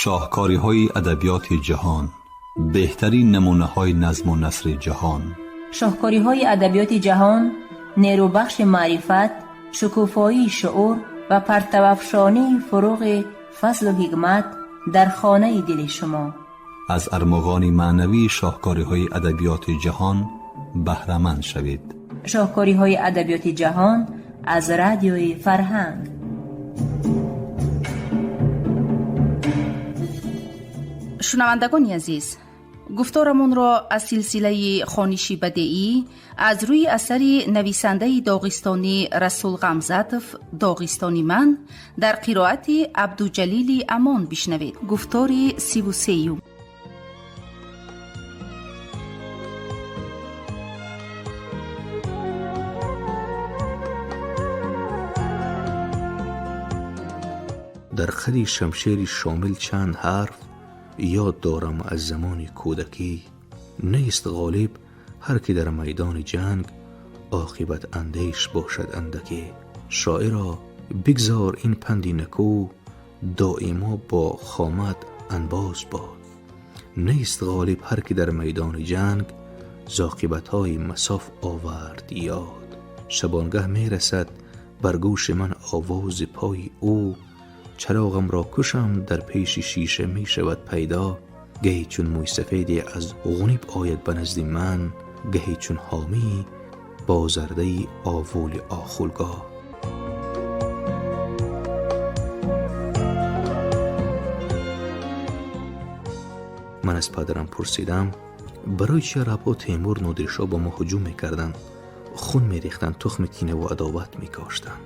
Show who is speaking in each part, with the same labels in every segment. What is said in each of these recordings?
Speaker 1: شاهکاری‌های ادبیات جهان، بهترین نمونه‌های نظم و نثر جهان.
Speaker 2: شاهکاری‌های ادبیات جهان، نیروبخش معرفت، شکوفایی شعور و پرتوافشانی فروغ فضل و حکمت در خانه دل شما.
Speaker 1: از ارمغان معنوی شاهکاری‌های ادبیات جهان بهره‌مند شوید.
Speaker 2: شاهکاری‌های ادبیات جهان از رادیوی فرهنگ.
Speaker 3: شنوندگان عزیز، گفتارمون را از سلسله خوانشی بدیعی از روی اثری نویسنده داغستانی رسول غمزاتوف داغستانی من در قرائت عبدالجلیل امان بشنوید. گفتاری 33.
Speaker 4: در خدی شمشیری شامل چند حرف یاد دارم از زمان کودکی. نیست غالب هر که در میدان جنگ عاقبت اندیش باشد اندکی. شاعرا بگذار این پندی نکو دائما با خامت انباز باد. نیست غالب هر که در میدان جنگ عاقبت‌های مصاف آورد یاد. شبانگه می رسد بر گوش من آواز پای او، چراغم را کشم در پیش شیشه می شود پیدا. گهی چون موی سفیدی از غنیب آید به نزد من، گهی چون حامی با زرده آوول آخولگاه. من از پدرم پرسیدم برای چه عرب‌ها تیمور نادرشاه با ما هجوم میکردند، خون میریختند، تخم کینه و عداوت میکاشتند؟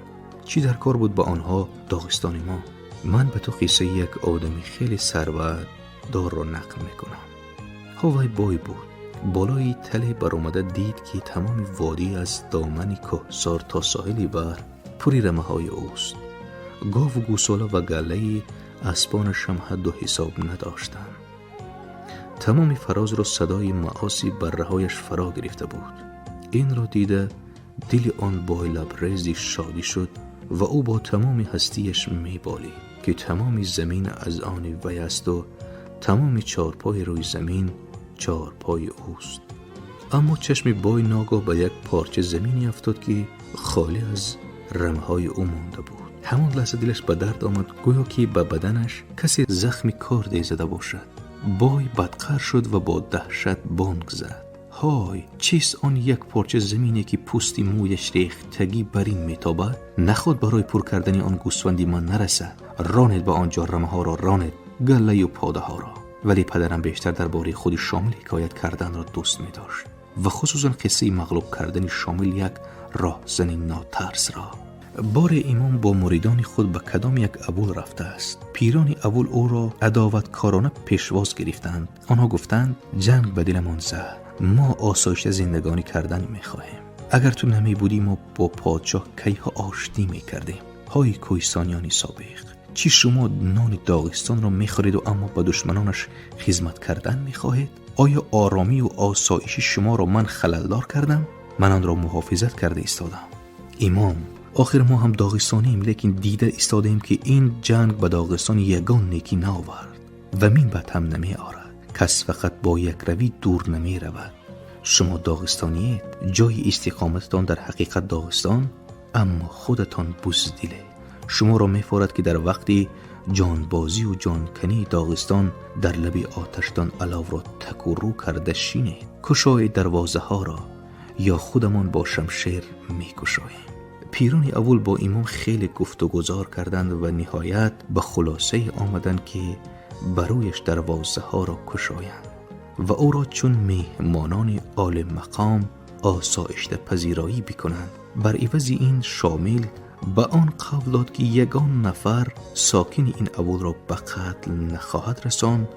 Speaker 4: چی در کار بود با آنها داغستان ما؟ من به تو قصه یک آدمی خیلی ثروت دار را نقل میکنم. هوای بای بود، بالای تله برآمده دید که تمام وادی از دامن کوهسار تا ساحل بحر پری رمه های اوست. گاو و گوساله و گله اسبانش هم حد و حساب نداشتند. تمام فراز را صدای معاصی برهایش فرا گرفته بود. این را دیده دل آن بای لبریزی شادی شد و او با تمام هستیش میبالید که تمام زمین از آن وی است و تمام چارپای روی زمین چارپای اوست. اما چشم بای ناگاه به یک پارچه زمینی افتاد که خالی از رمهای او مانده بود. همون لحظه دلش به درد آمد، گویا که به بدنش کسی زخمی کاردی زده باشد. بای بدقهر شد و با دهشت بانگ زد. های، چیست آن یک پارچه زمینی که پوستی مویش ریختگی بر این میتابد؟ نخود برای پر کردن آن گوسفندی من نرسد. رانید به آنجا رمه ها را، رانید گله و پاده ها را. ولی پدرم بیشتر درباره خود شامل حکایت کردن را دوست می داشت و خصوصا قصه مغلوب کردن شامل یک راهزن ناترس را. بار امام با مریدان خود به کدام یک اول رفته است. پیران اول او را عداوتکارانه پیشواز گرفتند. آنها گفتند جنگ به دلمان زد، ما آسایش زندگانی کردن می خواهیم. اگر تو نمی بودی ما با پادشاه کیها آشتی می کردیم. های کوهستانیان سابق، چی شما نان داغستان را می خورید و اما به دشمنانش خدمت کردن می خواهید؟ آیا آرامی و آسایش شما را من خللدار کردم؟ من آن را محافظت کرده ایستادم. امام، آخر ما هم داغستانیم، لیکن دیده ایستادیم که این جنگ به داغستان یگان نیکی نآورد و من بد هم نمی آرد. کس فقط با یک روی دور نمی رود. شما داغستانیید، جای استقامتتان در حقیقت داغستان، اما خودتان بزدله. شما را می فارد که در وقتی جانبازی و جانکنی داغستان در لب آتشتان علاو را تک و رو کرده شینید. کشای دروازه ها را یا خودمان با شمشیر می کشاییم. پیران اول با امام خیلی گفت و گذار کردند و نهایت به خلاصه آمدند که برویش دروازه ها را کشایند و او را چون مهمانان عالی مقام آسایشته پذیرایی بکنند. بر عوض این شامل به آن قول داد که یگان نفر ساکن این اول را به قتل نخواهد رساند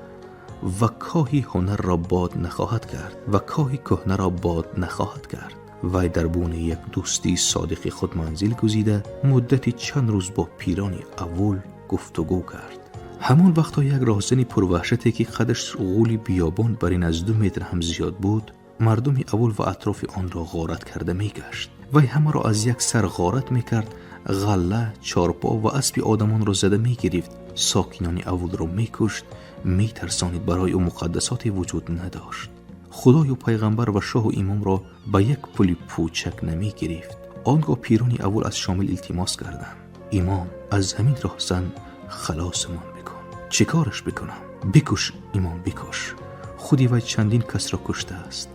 Speaker 4: و کاهی هنر را باد نخواهد کرد و کاهی کهنه را باد نخواهد کرد. وی در بون یک دوستی صادق خود منزل گزیده مدتی چند روز با پیران اول گفتگو کرد. همون وقتا یک راهزن پروحشتی که قدش غول بیابان بر این از 2 متر هم زیاد بود مردم اول و اطراف آن را غارت کرده می گشت. وی همه را از یک سر غارت می کرد، غله، چارپا و اسب آدمان را زده می گرفت. ساکنان اول را میکشت، میترسانید. برای او مقدساتی وجود نداشت. خدای و پیغمبر و شاه و امام را به یک پلی پوچک نمی گرفت. آنگاه پیران اول از شامل التماس کردند: امام، از همین راهزن خلاصمان بکن. چه کارش بکنم؟ بکش امام، بکش. خودی وی چندین کس را کشته است.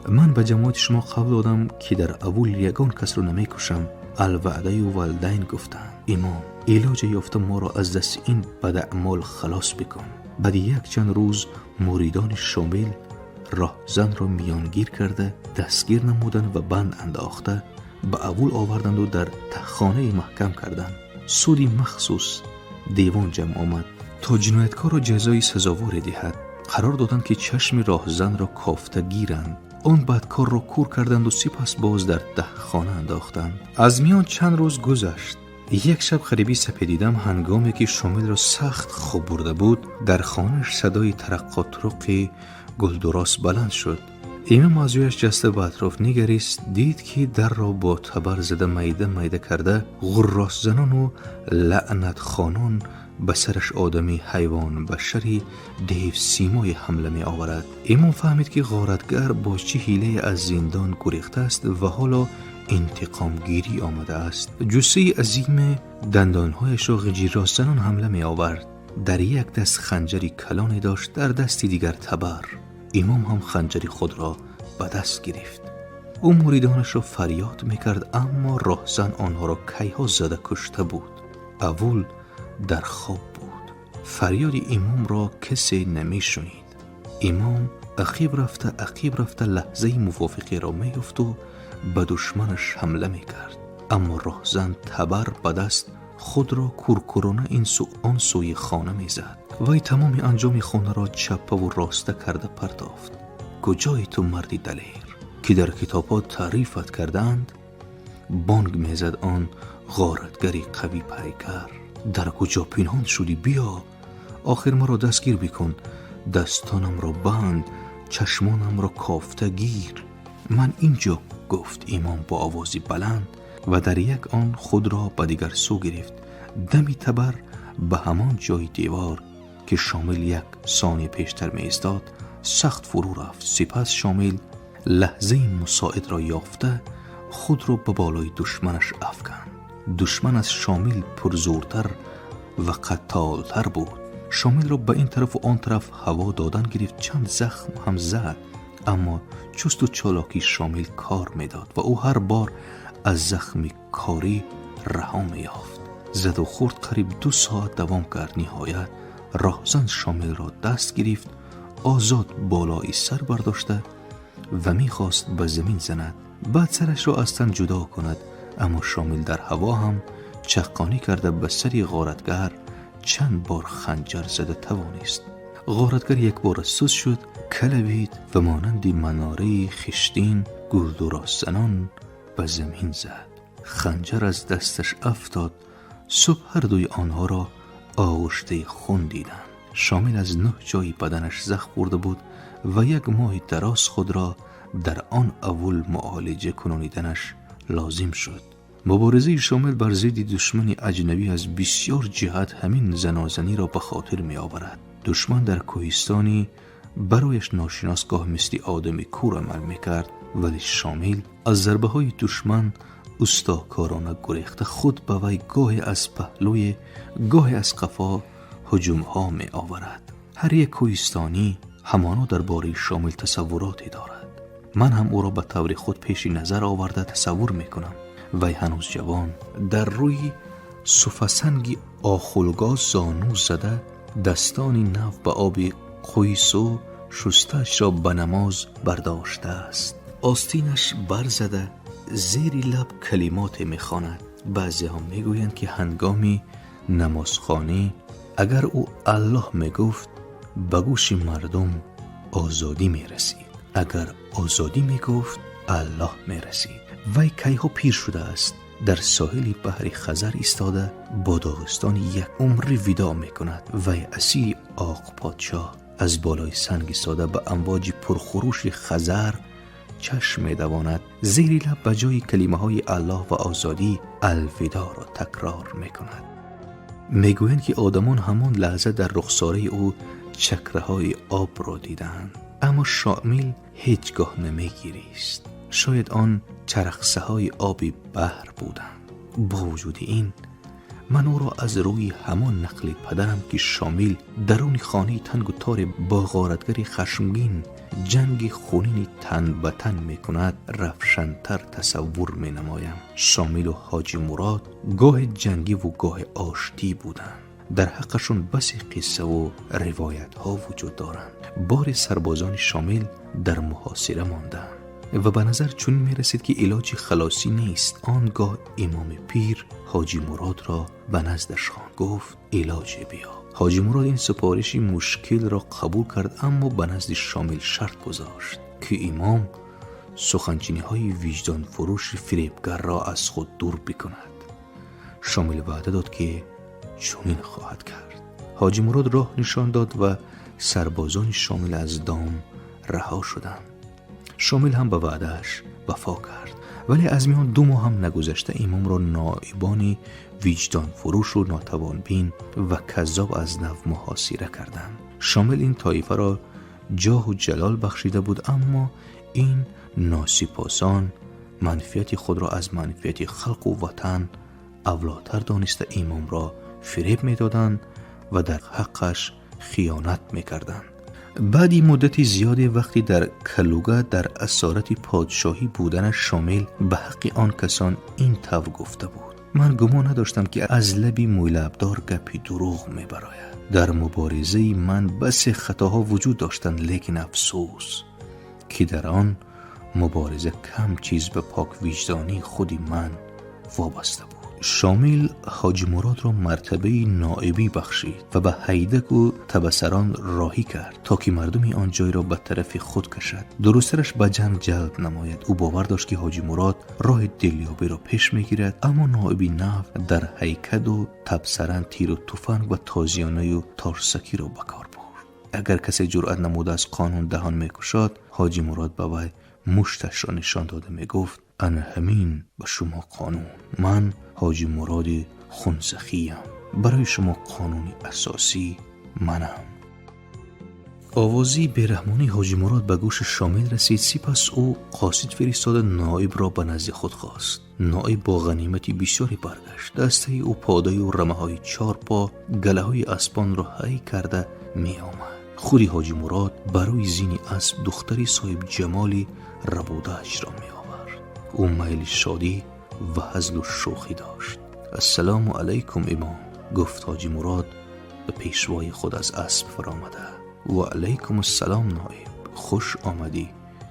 Speaker 4: من به جماعت شما قول دادم که در اول یگان کس را نمی کشم. الوعده و والدین گفتند: امام، علاج یافته ما را از دست این بد اعمال خلاص بکن. بعد یک چند روز مریدان شامل راهزن را میانگیر کرده، دستگیر نمودند و بند انداخته به اول آوردند و در تخانه محکم کردند. سودی مخصوص دیوان جمع آمد تا جنایتکار را جزای سزاوار دهد. قرار دادند که چشم راهزن را کافته گیرند. آن بدکار را کور کردند و سپس باز در تخانه انداختند. از میان چند روز گذشت. یک شب غریبی سپیدیدم هنگامی که شامل را سخت خواب برده بود، در خانهش صدای ترق و ترق گلدراس بلند شد. امام از رویش جسته به اطراف نگریست، دید که در را با تبر زده میده میده کرده غراس زنان و لعنت خانان به سرش آدمی حیوان بشری دیو سیمای حمله می آورد. امام فهمید که غارتگر با چه حیله از زندان گریخته است و حالا انتقام گیری آمده است. جثه عظیم دندانهایش را غراس زنان حمله می آورد. در یک دست خنجری کلانی داشت، در دستی دیگر تبر. امام هم خنجری خود را به دست گرفت. او مریدانش را فریاد میکرد، اما راهزن آنها را کیها زده کشته بود. اول در خواب بود. فریاد امام را کسی نمی شنید. امام عقیب رفته لحظه موافقی را میگفت و به دشمنش حمله میکرد. اما راهزن تبر به دست خود را کورکورانه این سو آن سوی خانه میزد. وی تمام انجام خانه را چپه و راسته کرده پرداخت. کجای تو مردی دلیر که در کتاب‌ها تعریفت کردند؟ بانگ میزد آن غارتگری قوی پیکر. در کجا پنهان شدی؟ بیا، آخر ما را دستگیر بکن. دستانم را بند، چشمانم را کافته گیر. من اینجا، گفت امام با آوازی بلند و در یک آن خود را به دیگر سو گرفت. دمی تبر به همان جای دیوار که شامل یک ثانیه پیشتر می ایستاد سخت فرو رفت. سپس شامل لحظه مساعد را یافته خود را به بالای دشمنش افکند. دشمن از شامل پرزورتر و قتالتر بود. شامل را به این طرف و آن طرف هوا دادن گرفت. چند زخم هم زد، اما چست و چالاکی شامل کار میداد و او هر بار از زخم کاری رها می‌یافت. زد و خورد قریب 2 ساعت دوام کرد. نهایت راهزن شامل را دست گرفت، آزاد بالای سر برداشته و می‌خواست به زمین زند، بعد سرش را از تن جدا کند. اما شامل در هوا هم چقانی کرده به سری غارتگر چند بار خنجر زده توانست. غارتگر یک بار سوز شد، کلبید و مانند مناره خشتین گلدراس زنان به زمین زد. خنجر از دستش افتاد. صبح هر دوی آنها را آغشته خون دیدند. شامل از 9 جای بدنش زخم خورده بود و 1 ماه دراز خود را در آن اول معالجه کنانیدنش لازم شد. مبارزه شامل بر ضد دشمن اجنبی از بسیار جهت همین زنازنی را به خاطر می آورد. دشمن در کوهستانی برایش ناشناسگاه مثل آدم کور عمل می کرد، ولی شامل از ضربه های دشمن استاکارانه گریخته خود به وی گاهی از پهلوی گاهی از قفا هجوم ها می آورد. هر یک کوهستانی همانا درباره شامل تصوراتی دارد. من هم او را به طور خود پیش نظر آورده تصور می کنم. وی هنوز جوان، در روی سفسنگی آخلگاه زانو زده، دستانی نو به آب قیس و شستش را به نماز برداشته است. آستینش برزده زیر لب کلمات میخواند. بعضی ها میگویند که هنگامی نمازخوانی اگر او الله میگفت به گوش مردم آزادی میرسید، اگر آزادی میگفت الله میرسید. وی کیها پیر شده است، در ساحل بحر خزر ایستاده با داغستان 1 عمر ویدا میکند. وی اسیر آق پادشاه از بالای سنگ ساده به امواج پرخروش خزر چشم میدواند. زیر لب به جای کلمه های الله و آزادی الوداع را تکرار میکند. میگویند که آدمان همان لحظه در رخساره او چکره‌های آب را دیدند، اما شامل هیچگاه نمیگریست. شاید آن چرخسه‌های آبی بحر بودند. با وجود این من او را از روی همان نقل پدرم که شامل درون خانه تنگ و تار با غارتگر خشمگین جنگ خونین تن به تن می کند روشن‌تر تصور می نمایم. شامل و حاجی مراد گاه جنگی و گاه آشتی بودند. در حقشون بسی قصه و روایت ها وجود دارند. بار سربازان شامل در محاصره ماندند و به نظر چون می رسید که علاج خلاصی نیست. آنگاه امام پیر حاجی مراد را به نزدش خواند، گفت علاج بیا. حاجی مراد این سفارش مشکل را قبول کرد، اما به نزد شامل شرط گذاشت که امام سخنچینی های وجدان فروش فریبگر را از خود دور بکند. شامل وعده داد که چنین خواهد کرد. حاجی مراد راه نشان داد و سربازان شامل از دام رها شدند. شامل هم به وعدهش وفا کرد، ولی از میان 2 ماه هم نگذشته امام را نائبان وجدان فروش و ناتوان بین و کذاب از نو محاصره کردند. شامل این طایفه را جاه و جلال بخشیده بود، اما این ناسپاسان منفعت خود را از منفعت خلق و وطن اولاتر دانسته امام را فریب میدادند و در حقش خیانت میکردند. بعدی مدتی زیادی وقتی در کلوگه در اسارت پادشاهی بودن شامل به حق آن کسان این طور گفته بود: من گمان نداشتم که از لبی مویلبدار گپی دروغ میبراید. در مبارزه من بس خطاها وجود داشتند، لیکن افسوس که در آن مبارزه کم چیز به پاک وجدانی خودی من وابسته بود. شامل حاجی مراد را مرتبه نائبی بخشید و به هیدک و تبصران راهی کرد تا که مردم آن جای را به طرف خود کشد، درسترش به جنگ جلب نماید. او باور داشت که حاجی مراد راه دلیابی را پیش میگیرد، اما نائبی نو در هیکد و تبصران تیر و تفنگ و تازیانه و تارسکی را بکار برد. اگر کسی جرأت نموده از قانون دهان میکشاد، حاجی مراد به وی مشتش را نشان داده میگفت: انا همین به شما قانون، من حاجی مراد خونزخیم، برای شما قانون اساسی منم. آوازی بیرحمانی حاجی مراد به گوش شامل رسید. سپس او قاصد فرستاد نائب را به نزد خود خواست. نائب با غنیمتی بسیاری برگشت. دسته او پادای و رمه های 4 پا گله های اسبان را حی کرده می آمد. خودی حاجی مراد برای زین اسب دختری صاحب جمالی ربودهش را می آورد. او میل شادی و هزل و شوخی داشت. السلام علیکم امام، گفت حاجی مراد به پیشوای خود از اسب فرامده. و علیکم السلام نائب، خوش آمدی.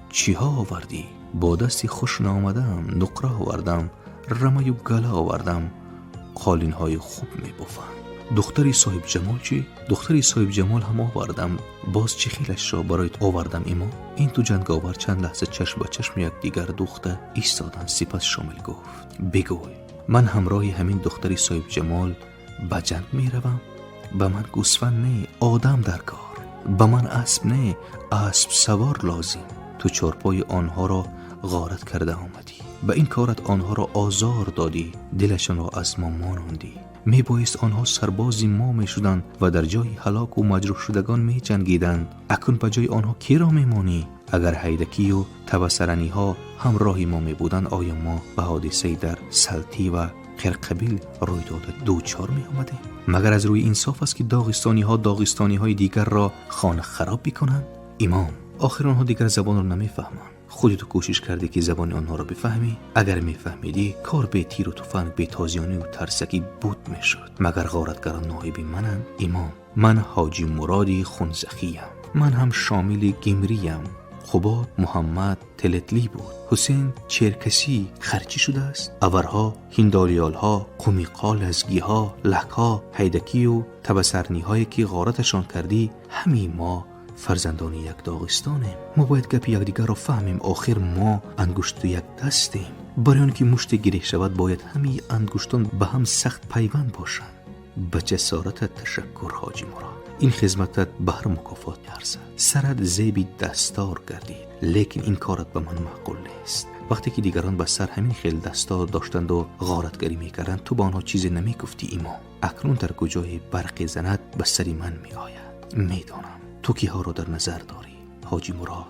Speaker 4: چی ها آوردی؟ با دستی خوش نامدم، نقره آوردم، رمه و گله آوردم، قالین های خوب می بافند. دختری صاحب جمال چی؟ دختری صاحب جمال هم آوردم. باز چی خیلش را برایت آوردم امام؟ این تو جنگاور چند لحظه چشم به چشم یک دیگر دختر ایستادند. سپس شامل گفت: بگوی، من همراه همین دختری صاحب جمال به جنگ می روم؟ به من گوسفند نه، آدم در کار. به من اسب نه، اسب سوار لازم. تو چارپای آنها را غارت کرده آمدی، به این کارت آنها را آزار دادی، دلشان را از ما مانندی. می بایست آنها سربازی ما می شدند و در جای هلاک و مجروح شدگان می جنگیدند. اکنون به جای آنها کی را می مانی؟ اگر هیدکی و تبصرانی ها همراه ما می بودند، آیا ما به حادثه در سلطی و قرقبیل روی داده دوچار می آمدیم؟ مگر از روی انصاف است که داغستانی ها داغستانی های دیگر را خانه خراب بکنند؟ امام، آخر آنها دیگر زبان را نمی فهمند. خودت کوشش کردی که زبان آنها را بفهمی؟ اگر میفهمیدی کار به تیر و تفنگ، به تازیانه و ترسکی بود میشد. مگر غارتگران نائب منن؟ امام، من حاجی مرادی خونزخیم. من هم شامل گمریم. خباد محمد تلتلی بود. حسین چرکسی خرچی شده است. اورها، هنداریالها، قمیقا، لزگیها، لکها، هیدکی و تبصرنی هایی که غارتشان کردی، همین ما فرزندان یک داغستانیم. ما باید گپ یکدیگر را فهمیم. آخر ما انگشت یک دستیم. برای آنکه مشت گره شود باید همین انگشتان به هم سخت پیوند باشند. به جسارت تشکر حاجی مراد. این خدمتت بهر مکافات می‌ارزد. سرت زیبی دستار گردید، لیکن این کارت به من معقول نیست. وقتی که دیگران به سر همین خیل دستا داشتند و غارتگری میکردند تو با آنها چیزی نمیگفتی ایما. اکنون در کجای برقی زند به سری من میآید. میدانم تو کیها را در نظر داری. حاجی مراد،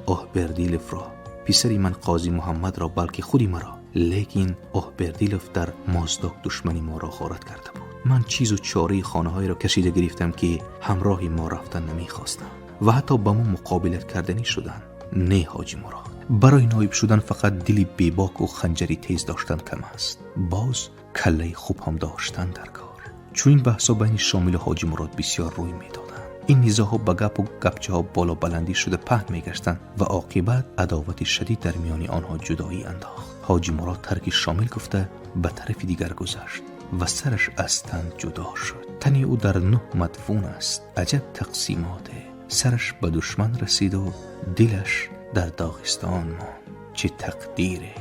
Speaker 4: آه بردیلف را، پسری من قاضی محمد را، بلکه خودی مرا. لیکن آه بردیلف در مازداک دشمنی ما را غارت کرده بود. من چیز و چاره خانه های را کشیده گرفتم که همراه ما رفتن نمیخواستم و حتی با ما مقابلت کردنی شدن. نه حاجی مراد، برای نایب شدن فقط دلی بیباک و خنجری تیز داشتن کم است، باز کله خوب هم داشتن در کار. چون این بحثا بین شامل و حاجی مراد بسیار روی میدادن. این نیزاها با گپ و گپچه ها بالا بلندی شده پهن میگشتند و عاقبت عداوت شدید در میان آنها جدایی انداخت. حاجی مراد ترک شامل گفته به طرف دیگر گذشت و سرش از تن جدا شد. تنی او در 9 مدفون است. عجب تقسیماته. سرش به دشمن رسید و دلش در داغستان ماند. چه تقدیره.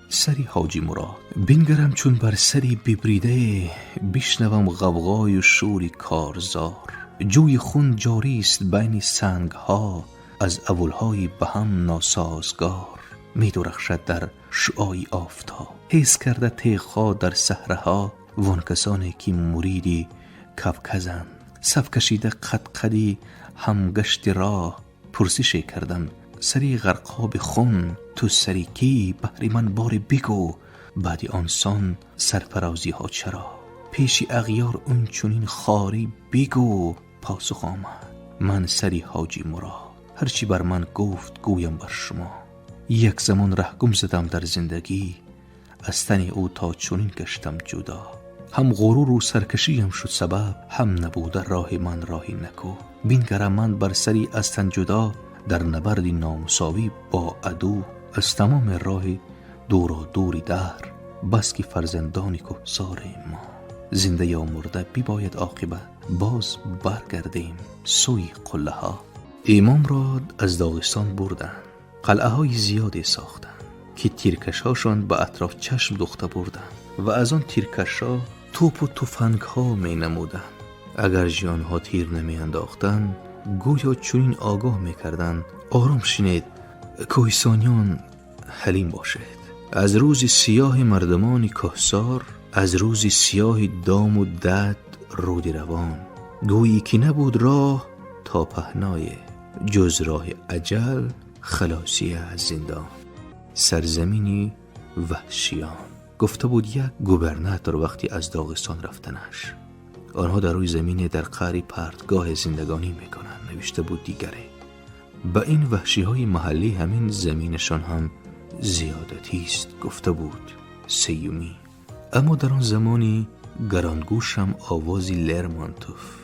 Speaker 4: سری حاجی مراد بنگرم چون بر سری ببریده، بشنوم غوغای و شوری کارزار. جوی خون جاری است بین سنگ ها، از اولهای به هم ناسازگار. می درخشد در شعاع آفتاب، حس کرده تیغ‌ها در صحراها. وان کسانی که مریدی کفکزند، صف کشیده قدقدی هم گشت راه. پرسش کردم سری غرقاب خون، تو سری کی؟ بهر من بار بگو. بعد آنسان سرفرازی ها چرا؟ پیش اغیار اون چونین خاری بگو. پاسخ آمد من سری حاجی مراد، هرچی بر من گفت گویم بر شما. یک زمان ره گم زدم در زندگی، از تن او تا چونین گشتم جدا. هم غرور و سرکشیم شد سبب، هم نبوده راه من راهی نکو. بینگرم من بر سری از تن جدا، در نبردی نامساوی با عدو. از تمام راه دورا دوری دهر، بس که فرزندانی کهسار ما. زنده یا مرده بیباید عاقبت، باز برگردیم سوی قله ها. امام را از داغستان بردن، قلعه های زیادی ساختن که تیرکش هاشان به اطراف چشم دوخته بردن و از آن تیرکش ها توپ و تفنگ ها می نمودن. اگر جان ها تیر نمی انداختن، گویا چونین آگاه می کردن آرام شنید کوهستانیان حلیم باشد. از روز سیاه مردمان کهسار، از روز سیاه دام و دد رود روان. گویی که نبود راه تا پهنای، جز راه اجل خلاصی از زندان. سرزمینی وحشیان. گفته بود یک گوبرناتور وقتی از داغستان رفتنش، آنها در روی زمین در قعری پرتگاه زندگانی میکنن. نوشته بود دیگره. با این وحشی های محلی همین زمینشان هم زیادتی است. گفته بود سیومی. اما در آن زمانی گرانگوشم آوازی لرمانتوف،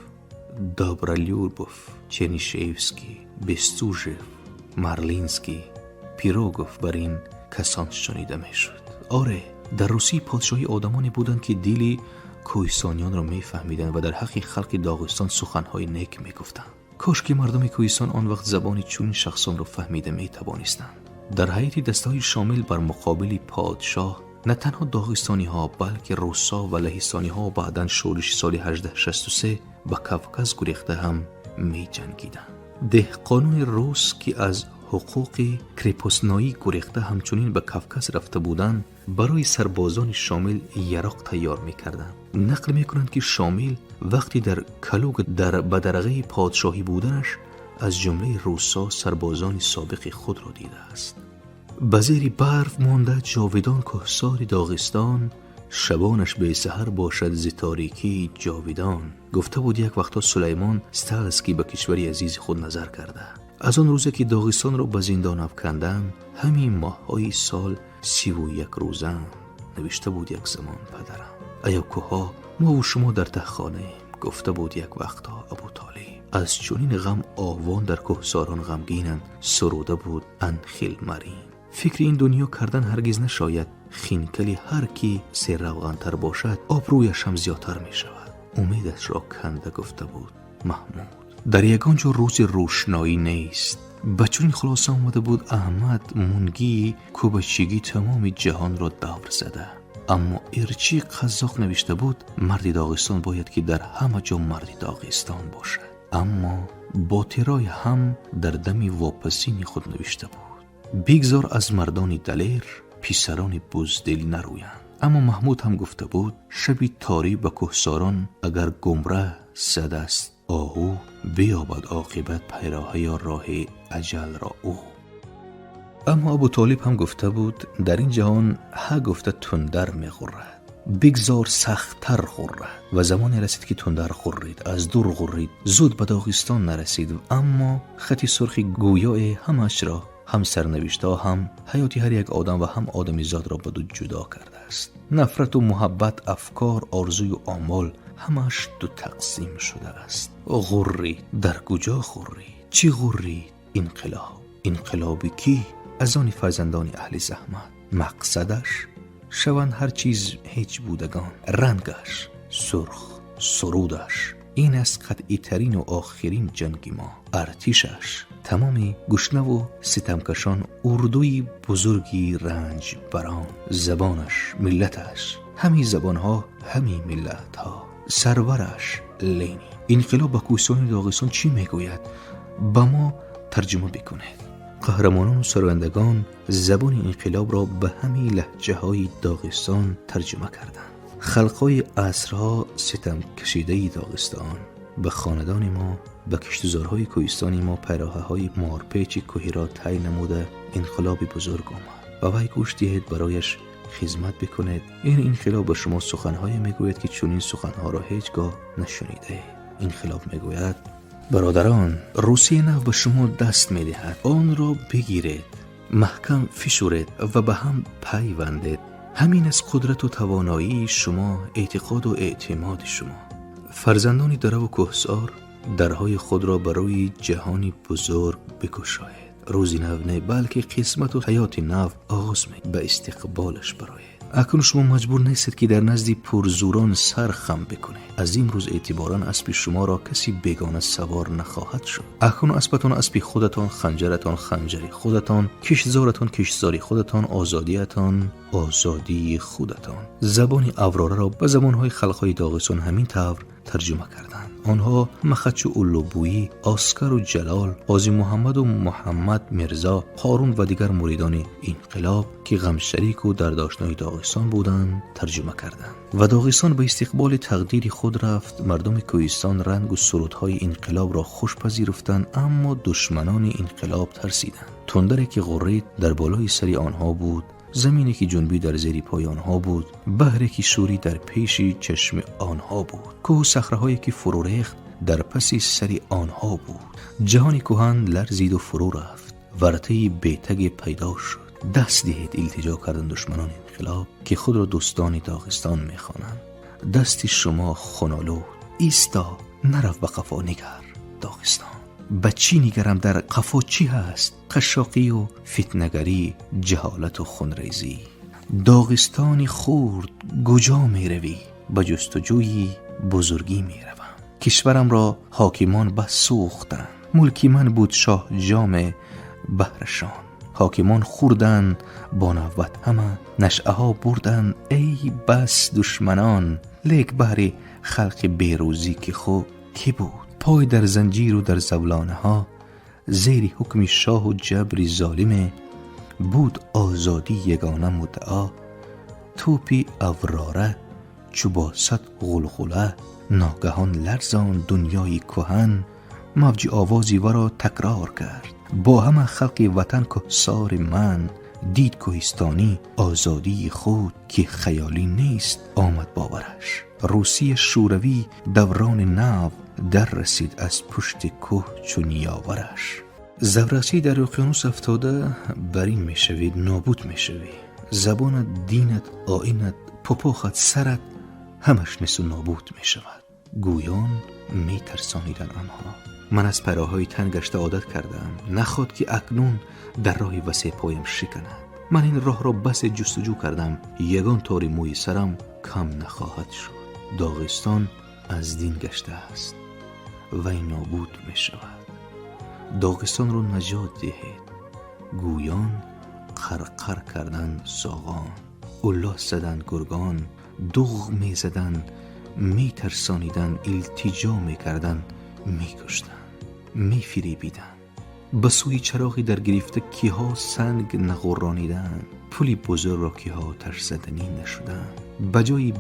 Speaker 4: دابرالیوربوف، چرنیشیفسکی، بستوژف، مارلینسکی، پیروگوف بر این کسان شنیده می شد. آره، در روسیه پادشاهی آدمانی بودند که دیلی کوهستانیان را می فهمیدن و در حق خلق داغستان سخنهای نیک می گفتن. کاش که مردم کوهستان آن وقت زبانی چون شخصان را فهمیده می توانستند. در حیاتی دستهای شامل بر مقابل پادشاه، نه تنها داغستانی ها بلکه روسا و لهستانی ها بعداً شورش سال 1863 به کافکاز گریخته هم می جنگیدند. دهقانان روس که از حقوق کریپوسنایی گریخته همچنین به کافکاز رفته بودند، برای سربازان شامل یراق تیار می‌کردند. نقل می‌کنند که شامل وقتی در کلوگ در بدرقه پادشاهی بودنش، از جمله روسا سربازان سابق خود را دیده است. بزیر برف مانده جاودان کهسار داغستان، شبانش به سحر باشد ز تاریکی جاودان. گفته بود یک وقتا سلیمان ستالسکی به کشوری عزیز خود نظر کرده. از آن روزه که داغستان را به زندان افکندند، همین ماه‌های سال 31 روزند. نوشته بود یک زمان پدرم. ایا کوها، ما و شما در تهخانه. گفته بود یک وقتا ابو طالب. از چنین غم آوان در کهساران غمگینند. سروده بود انخیل مرین. فکر این دنیا کردن هرگز نشاید. خینکلی هر کی سر روغن‌تر باشد، آبرویش هم زیادتر می شود. امیدش را کنده. گفته بود محمود. در یگان جا روز روشنایی نیست. بچون خلاصه آمده بود احمد منگی کوبچگی تمام جهان را دور زده. اما ارچی قزاق نوشته بود مرد داغستان باید که در همه جا مرد داغستان باشد، اما با ترای هم در دمی واپسین خود نوشته بود بگذار از مردان دلیر پیسران بزدل نرویند. اما محمود هم گفته بود شبی تاری به کوهساران اگر گمره صد است آهو بیابد عاقبت پیراهه راه اجل را او. اما ابو طالب هم گفته بود در این جهان ها گفته تندر می‌خورد بگذار سخت‌تر خورد و زمانی رسید که تندر خورید از دور غرید زود به داغستان نرسید. اما خطی سرخی گویای همش را هم سرنوشته هم حیاتی هر یک آدم و هم آدمی زاد را به دو جدا کرده است. نفرت و محبت، افکار، آرزوی و آمال همش دو تقسیم شده است. غری در کجا غری؟ چی غری؟ انقلابی کی؟ از آن فرزندان اهل زحمت. مقصدش شوند هر چیز هیچ بودگان، رنگش سرخ، سرودش این است قطعی ترین و آخرین جنگ ما. ارتشش تمام گشنه و ستمکشان، اردوی بزرگی رنج بران. زبانش، ملتش، همی زبانها همی ملتها. سرورش لینی. انقلاب به کوهستان داغستان چی میگوید؟ با ما ترجمه بکنید. قهرمانان و سرندگان زبان انقلاب را به همین لهجه های داغستان ترجمه کردند. خلقای عصرها ستم کشیده داغستان به خاندان ما، به کشتزارهای کوهستانی ما پیراهه های مارپیچ کوهی را طی نموده انقلابی بزرگ آمد و وی گوش دهید برایش خدمت بکنید. این انقلاب به شما سخنهای میگوید که چون این سخنها را هیچگاه نشنیده. انقلاب میگوید برادران، روسیه نو به شما دست میدهد، آن را بگیرید، محکم فشورید و به هم پیوندید. همین از قدرت و توانایی شما، اعتقاد و اعتماد شما. فرزندان دره و کوهسار درهای خود را برای جهانی بزرگ بگشایید. روزی نو نه بلکه قسمت و حیات نو آغاز می به استقبالش برایید. اکنون شما مجبور نیستید که در نزد پرزوران سر خم بکنید. از این روز اعتباراً اسب شما را کسی بیگانه سوار نخواهد شد. اکنون اسبتان اسب خودتان، خنجرتان خنجری خودتان، کشتزارتان کشتزاری خودتان، آزادیتان آزادی خودتان. زبان اوراره را به زبانهای خلقهای داغستان همین طور ترجمه کردند. آنها مخچ و اولوبویی، آسکر و جلال، قاضی محمد و محمد مرزا، هارون و دیگر مریدان انقلاب که غم شریک و دردآشنای داغستان بودند ترجمه کردند. و داغستان به استقبال تقدیر خود رفت. مردم کوهستان رنگ و سرودهای انقلاب را خوش پذیرفتند، اما دشمنان انقلاب ترسیدند. تندری که غرید در بالای سری آنها بود، زمینی که جنبی در زیر پای آنها بود، بحری که شوری در پیش چشم آنها بود، کوه و صخره‌هایی که فرو ریخت در پس سری آنها بود. جهان کهن لرزید و فرو رفت، ورطه بیتگ پیدا شد. دست دهید التجا کردن دشمنان انقلاب که خود را دوستان داغستان می‌خوانند. دستی شما خونالود، ایستا، نرو به قفا نگر داغستان. بچی نگرم در قفا چی هست؟ قشاقی و فتنگری، جهالت و خونریزی. داغستانی خورد کجا می روی؟ به جستجوی بزرگی می روم. کشورم را حاکمان بس سوختند، ملکی من بود شاه جام بهرشان. حاکمان خوردن با نوبت همه، نشعه ها بردن ای بس دشمنان. لیک بهر خلق بیروزی که خو کی بود؟ پای در زنجیر و در زولانه ها، زیر حکم شاه و جبر ظالمه. بود آزادی یگانه مدعا، توپی اوراره چو با صد غلغله. ناگهان لرزان دنیای کهن، موج آوازی ورا تکرار کرد. با همه خلق وطن که سار من، دید کوهستانی آزادی خود که خیالی نیست آمد باورش. روسی شوروی دوران نو در رسید از پشت کوه چون یاورش. زورقچی در اقیانوس افتاده بر این میشوید نابود میشوی. زبانت، دینت، آیینت، پپاخت، سرت همش نیست و نابود میشود. گویان میترسانیدن آنها. من از پراهای تن گشته عادت کردم، نخواد که اکنون در راه وسیع پایم شکند. من این راه را بس جستجو کردم، یگان تاری موی سرم کم نخواهد شد. داغستان از دین گشته است و این نابود می شود. داغستان رو نجات دهید. گویان قرقر کردن ساغان. الاس زدن گرگان، دوغ می زدن، می ترسانیدن، التجا می کردن، می کشتن، می فریبیدن. به سوی چراغی در گرفته کیها سنگ نغرانیدن، پولی بزرگ را کیها ترسدنی نشدن. بجای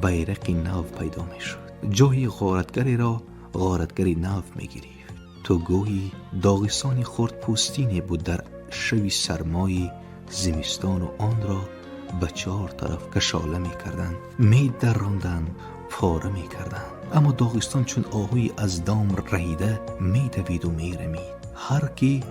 Speaker 4: بیرقی نو پیدا می شد. جای غارتگری را غارتگری نو می گرفت. تو گویی داغستانی خرد پوستینی بود در شوی سرمای زمستان و آن را به 4 طرف کشاله می کردن، می دراندن، پاره می کردن. اما داغستان چون آهوی از دام رهیده می دوید و می رمید. هر کی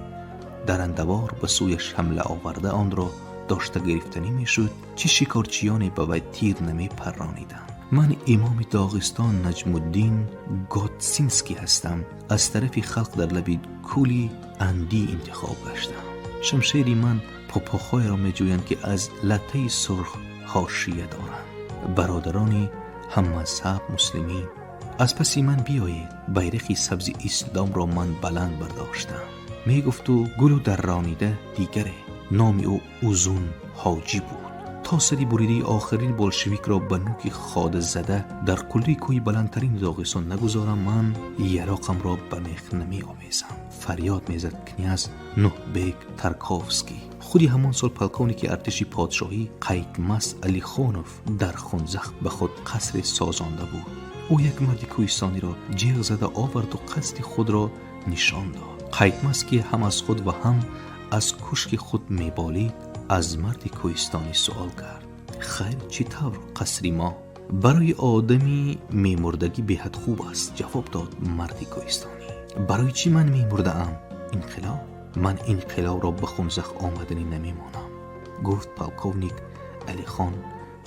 Speaker 4: در اندوار به سویش حمله آورده آن را داشته گرفتنی می شد. چه شکارچیانی به وی تیر نمی پرانیدند. من امام داغستان نجم الدین گاتسینسکی هستم. از طرف خلق در لب کولی اندی انتخاب گشتم. شمشیری من پاپاخای را می جویند که از لطه سرخ حاشیه دارند. برادرانی هم مذهب مسلمین، از پسی من بیایید. بیرقی سبز اسلام را من بلند برداشتم. می گفت و گلو در رانیده دیگره. نام او اوزون حاجی بود. تا سری بریده آخرین بولشویک را به نوک خاده زده در کلری کوی بلندترین داغستان نگذارم. من یراقم را به میخ نمی آویزم. فریاد میزد کنیاز نوحبیک ترکوفسکی، خودی همان سال پلکانی که ارتش پادشاهی قیقمس علی خانوف در خونزخ به خود قصر سازانده بود. او یک مرد کوهستانی را جیغ زده آورد و قصد خود را نشان داد. قیقمس که هم از خود و هم از کشک خود میبالید از مرد کوهستانی سوال کرد: خیر چطور قصری ما؟ برای آدمی میمردگی بهت خوب است، جواب داد مرد کوهستانی. برای چی من میمرده ام؟ انقلاب. من انقلاب را به خونزخ آمدنی نمیمانم، گفت پلکونیک علی خان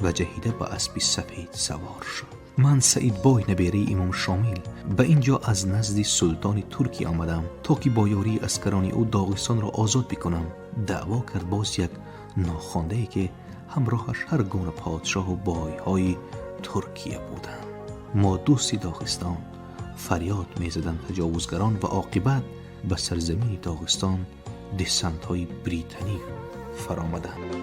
Speaker 4: و جهیده به اسبی سفید سوار شد. من سعید بای نبیره امام شامل به اینجا از نزد سلطان ترکی آمدم تا که با یاری اسکران او داغستان را آزاد بکنم. دعوا کرد باز یک ناخوانده که همراهش هر گونه پادشاه و بایهای ترکیه بودند. ما دوستی داغستان فریاد میزدند تجاوزگران و عاقبت به سرزمین داغستان دسنت های بریتانی فرآمدند.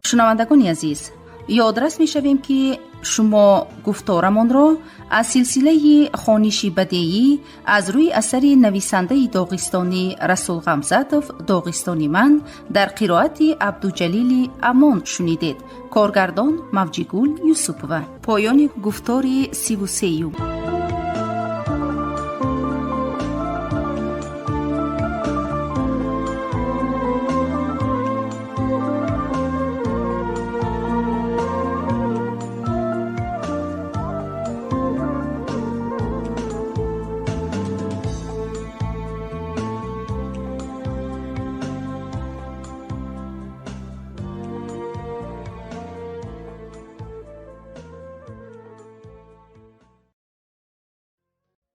Speaker 3: شنوندگان عزیز، یادرس می شویم که شما گفتارمان را از سلسله خوانشی بدیعی از روی اثر نویسنده داغستانی رسول غمزاتوف داغستانی من در قرائت عبدالجلیل امان شنیدید. کارگردان موجیگول یوسفوه. پایان گفتار 33.